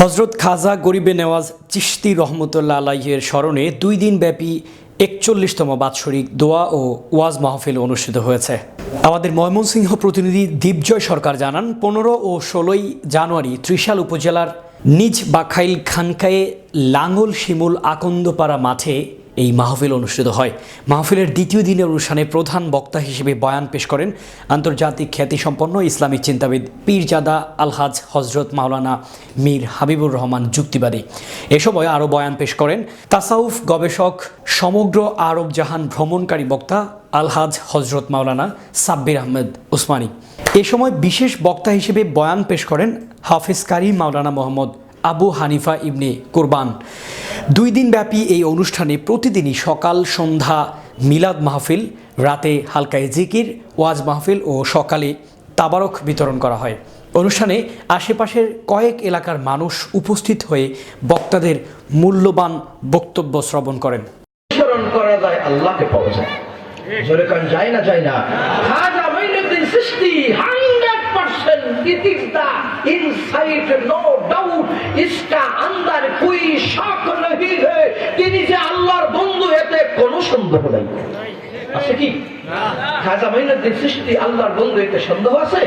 হজরত খাজা গরিবে নেওয়াজ চিশতি রহমতুল্লাহ আলাইহির স্মরণে 2 দিন ব্যাপী 41তম বাৎসরিক দোয়া ও ওয়াজ মাহফিল অনুষ্ঠিত হয়েছে। আমাদের ময়মনসিংহ প্রতিনিধি দীপজয় সরকার জানান, 15 ও 16 জানুয়ারি ত্রিশাল উপজেলার নিজ বাখাইল খানকায়ে লাঙ্গল শিমুল আকন্দপাড়া মাঠে এই মাহফিল অনুষ্ঠিত হয়। মাহফিলের দ্বিতীয় দিনের অনুষ্ঠানে প্রধান বক্তা হিসেবে বয়ান পেশ করেন আন্তর্জাতিক খ্যাতিসম্পন্ন ইসলামিক চিন্তাবিদ পীরজাদা আলহাজ হজরত মাওলানা মীর হাবিবুর রহমান যুক্তিবাদী। এ সময় আরও বয়ান পেশ করেন তাসাউফ গবেষক, সমগ্র আরব জাহান ভ্রমণকারী বক্তা আলহাজ হজরত মাওলানা সাব্বির আহমেদ উসমানী। এ সময় বিশেষ বক্তা হিসেবে বয়ান পেশ করেন হাফিজ কারি মাওলানা মোহাম্মদ আবু হানিফা ইবনে কুরবান। 2 দিন ব্যাপী এই অনুষ্ঠানে প্রতিদিনই সকাল সন্ধ্যা মিলাদ মাহফিল, রাতে হালকায় জিকির, ওয়াজ মাহফিল ও সকালে তাবারক বিতরণ করা হয়। অনুষ্ঠানে আশেপাশের কয়েক এলাকার মানুষ উপস্থিত হয়ে বক্তাদের মূল্যবান বক্তব্য শ্রবণ করেন। স্মরণ করা যায়, আল্লাহকে পাওয়া যায়। জোরে কান যায় না, যায় না। খাজা Mainuddin Chishti 100% it is the insight, no doubt, इसका अंदर कोई शक नहीं है। তিনি যে আল্লাহর বন্ধু, এতে কোনো সন্দেহ নাই। আছে কি? খাজা মাইনুদ্দিন চিশতি আল্লাহর বন্ধু, এতে সন্দেহ আছে?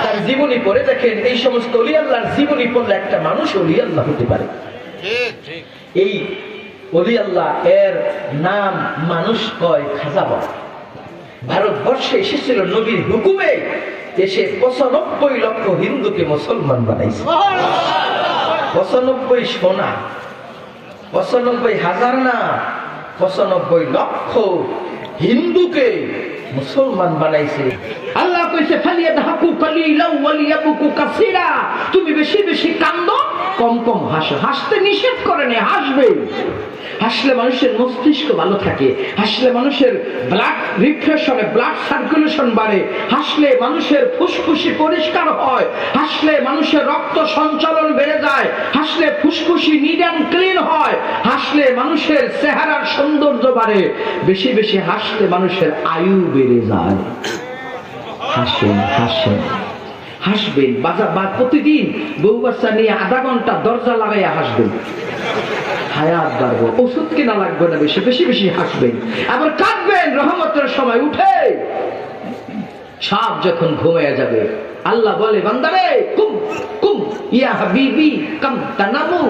তার জীবনী পড়ে দেখেন, এই সমস্ত ওলি আল্লাহর জীবনী পড়লে একটা মানুষ ওলি আল্লাহ হতে পারে। ঠিক। এই ওলি আল্লাহ এর নাম মানুষ কয় খাজা বাবা। ভারতবর্ষে এসেছিল নবীর হুকুমে, এসে 95 লক্ষ হিন্দুকে মুসলমান বানাইছে। 95 সোনা, 95,000 না, 95 লক্ষ হিন্দুকে মুসলমান বানাইছে। আল্লাহ কইছে ফালিয়াদহাকু কালিলাও ওয়ালিয়াবকু কাসীরা। তুমি বেশি বেশি কান্দো, কম কম হাসো। হাসতে নিষেধ করে না, হাসবে। হাসলে মানুষের মস্তিষ্ক ভালো থাকে, হাসলে মানুষের ব্লাড রিফ্রেশনে ব্লাড সার্কুলেশন বাড়ে, হাসলে মানুষের ফুসফুসি পরিষ্কার হয়, হাসলে মানুষের রক্ত সঞ্চালন বেড়ে যায়, হাসলে ফুসফুসি নিট অ্যান্ড ক্লিন হয়, হাসলে মানুষের চেহারার সৌন্দর্য বাড়ে। বেশি বেশি হাসলে মানুষের আয়ু বেড়ে যায়। হাসেন, হাসেন, হাসবেন। প্রতিদিন বউ বাচ্চা নিয়ে আধা ঘন্টা দরজা লাগাইয়া হাসবেন, হায়াত বাড়বো। ওষুধ কেনা লাগবে না, বেশি বেশি বেশি হাসবেন। আবার কাঁদবেন রহমতের সময় উঠে। সাপ যখন ঘুমিয়ে যাবে, আল্লাহ বলে বান্দারে কুম কুম ইয়া হাবিবি কাম তানামু।